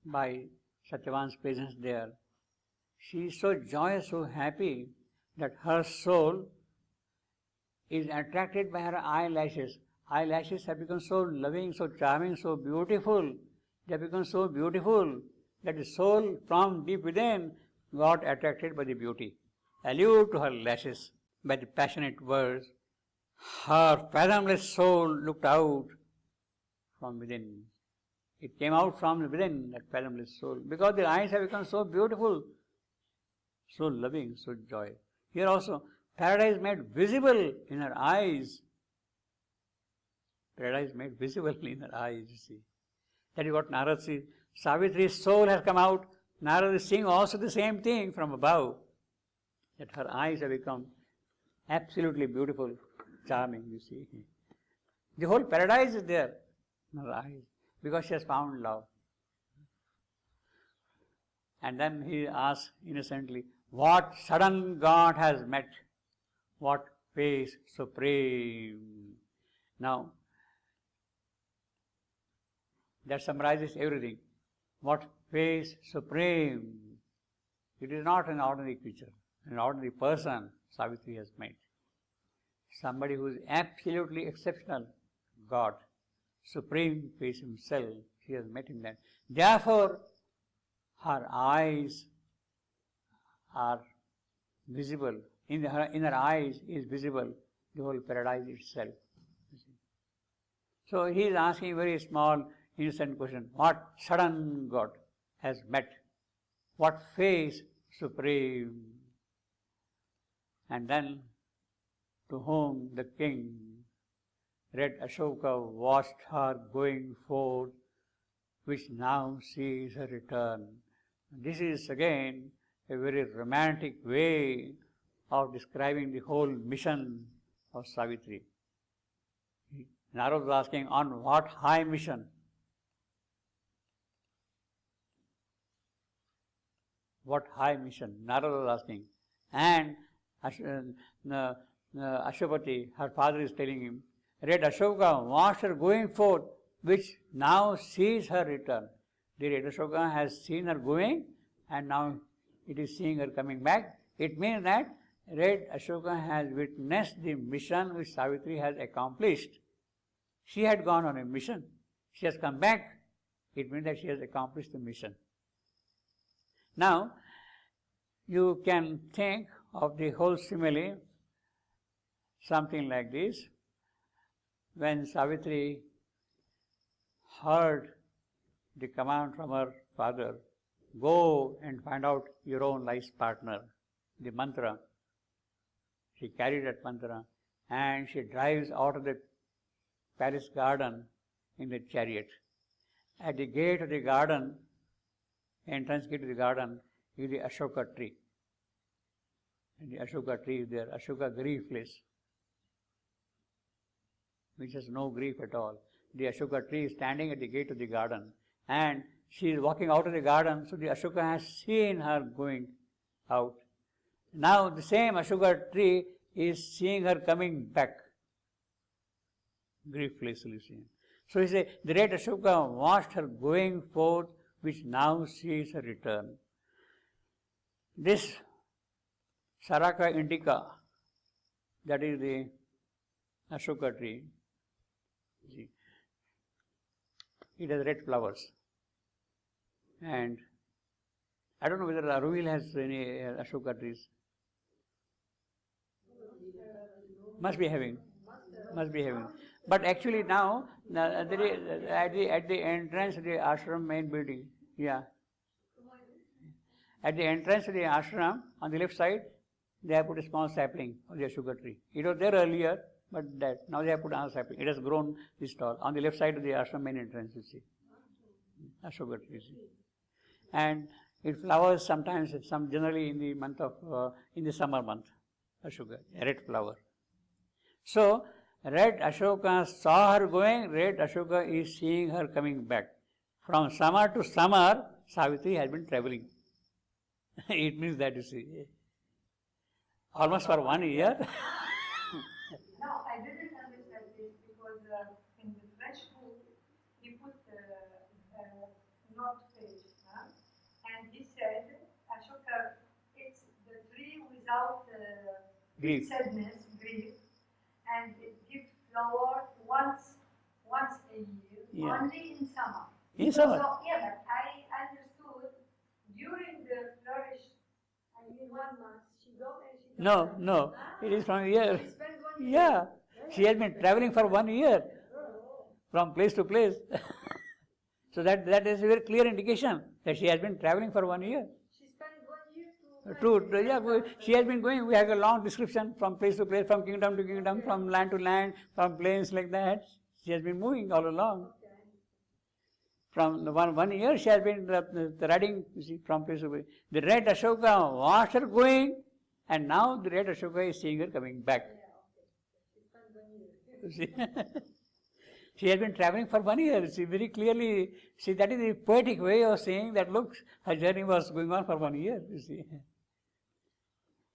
by Satyavan's presence there. She is so joyous, so happy that her soul is attracted by her eyelashes. Eyelashes have become so loving, so charming, so beautiful. They have become so beautiful that the soul from deep within got attracted by the beauty. Allured to her lashes by the passionate words, her fathomless soul looked out from within. It came out from within, that fathomless soul, because the eyes have become so beautiful, so loving, so joy. Here also, paradise made visible in her eyes. Paradise made visible in her eyes, you see. That is what Narada sees. Savitri's soul has come out. Narada is seeing also the same thing from above. That her eyes have become absolutely beautiful, charming, you see. The whole paradise is there in her eyes because she has found love. And then he asks innocently, what sudden God has met? What face supreme? Now, that summarizes everything. What face supreme? It is not an ordinary creature, an ordinary person Savitri has met. Somebody who is absolutely exceptional, God, supreme face himself, she has met him then. Therefore, her eyes are visible. In her eyes is visible the whole paradise itself. So he is asking a very small, innocent question. What sudden God has met? What face supreme? And then, to whom the king, red Ashoka, watched her going forth, which now sees her return. This is again a very romantic way of describing the whole mission of Savitri. Narada was asking, on what high mission? What high mission? Narada was asking. And Ashwapati, her father, is telling him, red Ashoka watched her going forth, which now sees her return. The red Ashoka has seen her going, and now it is seeing her coming back. It means that red Ashoka has witnessed the mission which Savitri has accomplished. She had gone on a mission. She has come back. It means that she has accomplished the mission. Now, you can think of the whole simile something like this. When Savitri heard the command from her father, go and find out your own life's partner, the mantra. She carried that mantra and she drives out of the palace garden in the chariot. At the gate of the garden, entrance gate of the garden, is the Ashoka tree. And the Ashoka tree is there, Ashoka griefless, which has no grief at all. The Ashoka tree is standing at the gate of the garden, and she is walking out of the garden, so the Ashoka has seen her going out. Now the same Ashoka tree is seeing her coming back, grieflessly seen. So he says, the red Ashoka watched her going forth, which now sees her return. This Saraka indica, that is the Ashoka tree, see, it has red flowers. And I don't know whether Aruvil has any Ashoka trees. Must be having. Must be having. But actually now, at the entrance of the ashram main building, yeah. At the entrance of the ashram, on the left side, they have put a small sapling of the sugar tree. It was there earlier, but that now they have put another sapling. It has grown this tall on the left side of the ashram main entrance. You see, a sugar tree. And it flowers sometimes, generally in the month of in the summer month, a sugar, a red flower. So red Ashoka saw her going. Red Ashoka is seeing her coming back. From summer to summer, Savitri has been traveling. It means that, you see, almost for 1 year. No, I didn't understand this because in the French book he put note page, and he said Ashoka, it's the tree without Grief. sadness, grief, and it gives flower once a year, Yeah. only in summer. In summer. So, yeah, but I understood during the flourish, I mean 1 month, she goes and she comes No, back. it is from a year. She spends 1 year. Yeah, she has been traveling for 1 year from place to place. So that is a very clear indication that she has been traveling for 1 year. She spent 1 year She has been going. We have a long description from place to place, from kingdom to kingdom, from land to land, from plains like that. She has been moving all along. From one year, she has been riding, you see, from place to place. The red Ashoka watched her going, and now the red Ashoka is seeing her coming back. You see? She has been traveling for 1 year. See, very clearly, see, that is the poetic way of saying that, look, her journey was going on for 1 year, you see.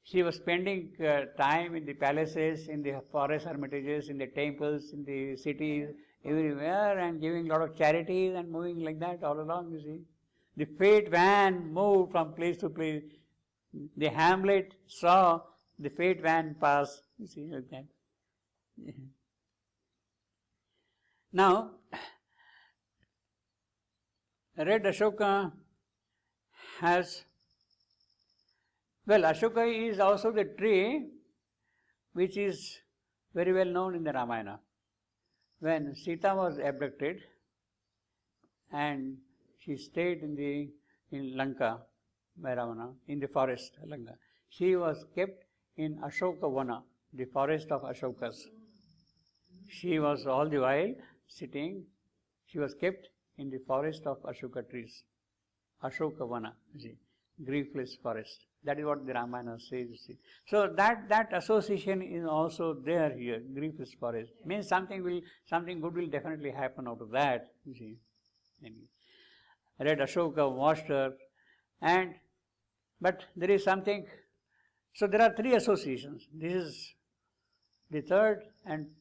She was spending time in the palaces, in the forest hermitages, in the temples, in the cities, everywhere, and giving a lot of charities and moving like that all along, you see. The fate van moved from place to place. The Hamlet saw the fate van pass, you see, like that. Now, red Ashoka has, well, Ashoka is also the tree which is very well known in the Ramayana. When Sita was abducted and she stayed in Lanka by Ravana, in the forest Lanka, she was kept in Ashoka Vana, the forest of Ashokas. She was all the while sitting, she was kept in the forest of Ashoka trees, Ashoka Vana, you see, griefless forest. That is what the Ramayana says, you see. So that association is also there here, griefless forest. Means something good will definitely happen out of that, you see. Red Ashoka watched her, but there is something, so there are 3 associations. This is the third and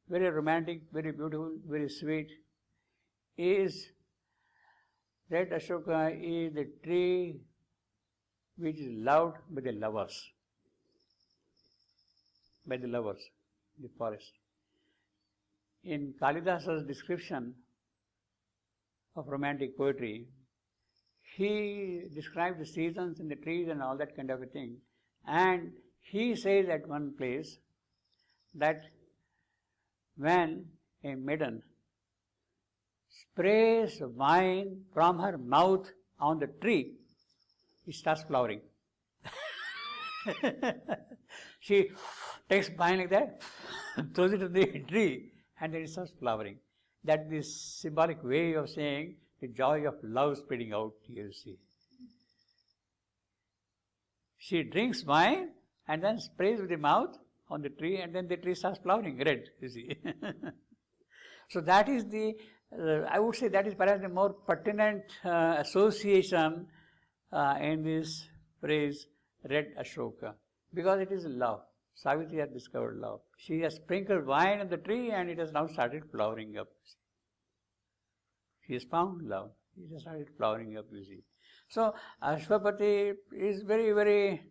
very romantic, very beautiful, very sweet, is red Ashoka is the tree which is loved by the lovers, the forest. In Kalidasa's description of romantic poetry, he described the seasons and the trees and all that kind of a thing, and he says at one place that when a maiden sprays wine from her mouth on the tree, it starts flowering. She takes wine like that, throws it to the tree, and then it starts flowering. That is the symbolic way of saying the joy of love spreading out, you see. She drinks wine and then sprays with the mouth on the tree, and then the tree starts flowering red, you see. So that is I would say that is perhaps the more pertinent association in this phrase, red Ashoka, because it is love. Savitri has discovered love. She has sprinkled wine on the tree and it has now started flowering up. She has found love. It has started flowering up, you see. So Ashwapati is very, very,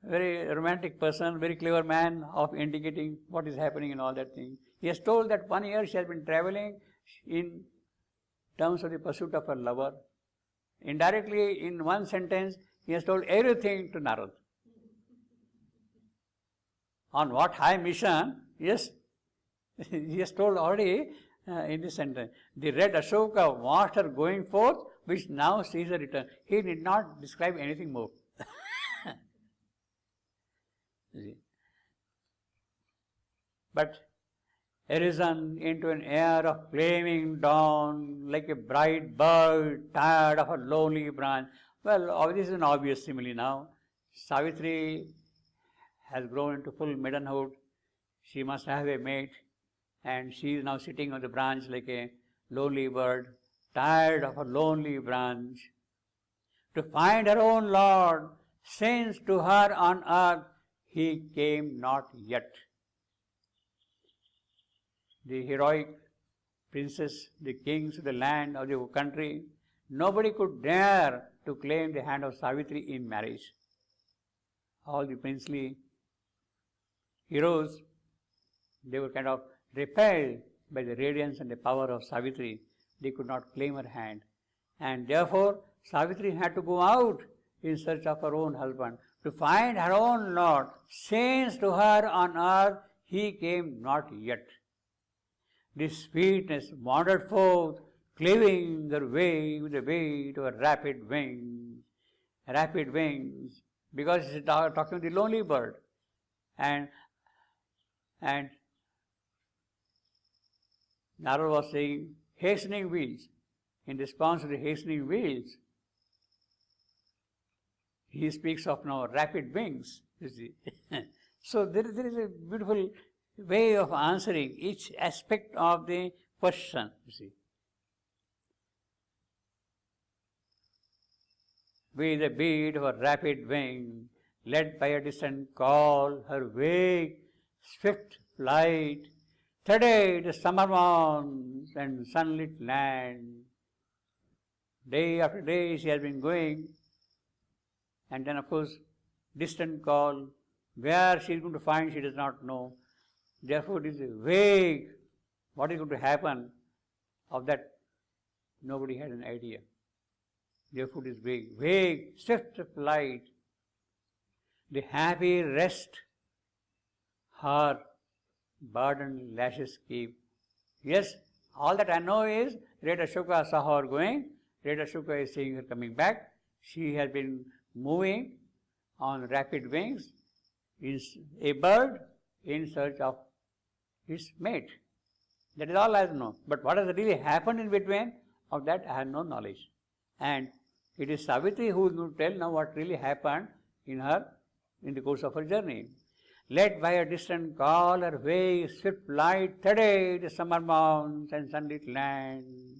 very romantic person, very clever man of indicating what is happening and all that thing. He has told that 1 year she has been traveling in terms of the pursuit of her lover. Indirectly, in one sentence, he has told everything to Narad. On what high mission Yes, he has told already in this sentence. The red Ashoka watched her going forth, which now sees her return. He did not describe anything more. But arisen into an air of flaming dawn, like a bright bird tired of a lonely branch. Well, this is an obvious simile now. Savitri has grown into full maidenhood. She must have a mate, and she is now sitting on the branch like a lonely bird, tired of a lonely branch. To find her own Lord, since to her on earth he came not yet. The heroic princes, the kings of the land or the country, nobody could dare to claim the hand of Savitri in marriage. All the princely heroes, they were kind of repelled by the radiance and the power of Savitri. They could not claim her hand. And therefore, Savitri had to go out in search of her own husband, to find her own Lord, since to her on earth he came not yet. This sweetness wandered forth, cleaving their way with the weight of her rapid wings, because it's talking to the lonely bird. And Narada was saying, hastening wheels. In response to the hastening wheels, he speaks of now rapid wings, you see. So there is a beautiful way of answering each aspect of the question, you see. With the beat of a rapid wing, led by a distant call, her vague, swift flight, threaded the summer morns and sunlit land. Day after day she has been going, and then of course, distant call, where she is going to find she does not know. Therefore, it is vague. What is going to happen? Of that, nobody had an idea. Therefore, it is vague. Vague, swift flight. The happy rest her burdened lashes keep. Yes, all that I know is Red Ashoka saw her going. Red Ashoka is seeing her coming back. She has been moving on rapid wings, is a bird in search of his mate. That is all I know. But what has really happened in between, of that I have no knowledge. And it is Savitri who is going to tell now what really happened in the course of her journey. Led by a distant call, her vague swift light threaded the summer mountains and sunlit lands.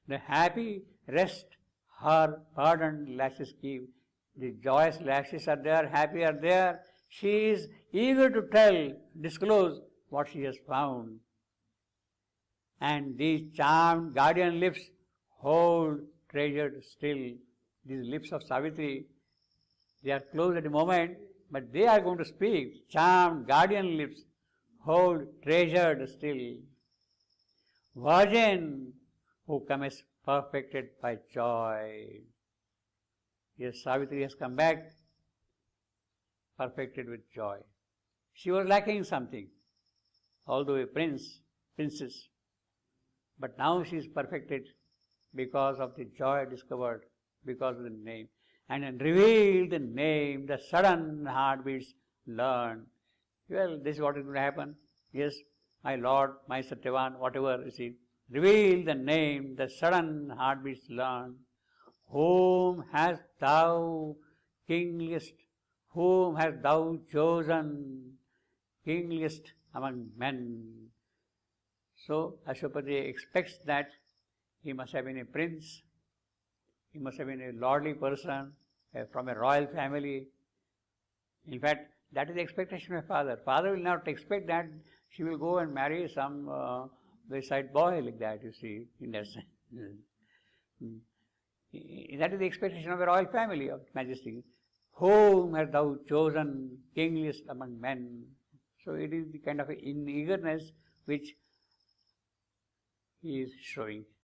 The happy rest her pardoned lashes keep. The joyous lashes are there, happy are there. She is eager to disclose what she has found. And these charmed guardian lips hold treasured still. These lips of Savitri, they are closed at the moment, but they are going to speak. Charmed guardian lips hold treasured still. Virgin who comest perfected by joy. Yes, Savitri has come back perfected with joy. She was lacking something, although a princess, but now she is perfected because of the joy discovered, because of the name. And then revealed the name, the sudden heartbeats learned. Well, this is what is going to happen. Yes, my Lord, my Satyavan, whatever you see. Reveal the name, the sudden heartbeats learned. Whom hast thou, kingliest, whom hast thou chosen, kingliest among men? So Ashwapati expects that he must have been a prince, he must have been a lordly person, from a royal family. In fact, that is the expectation of father. Father will not expect that she will go and marry some wayside boy like that, you see, in that sense. That is the expectation of a royal family of Majesty. Whom hast thou chosen, kingliest among men? So it is the kind of eagerness which he is showing.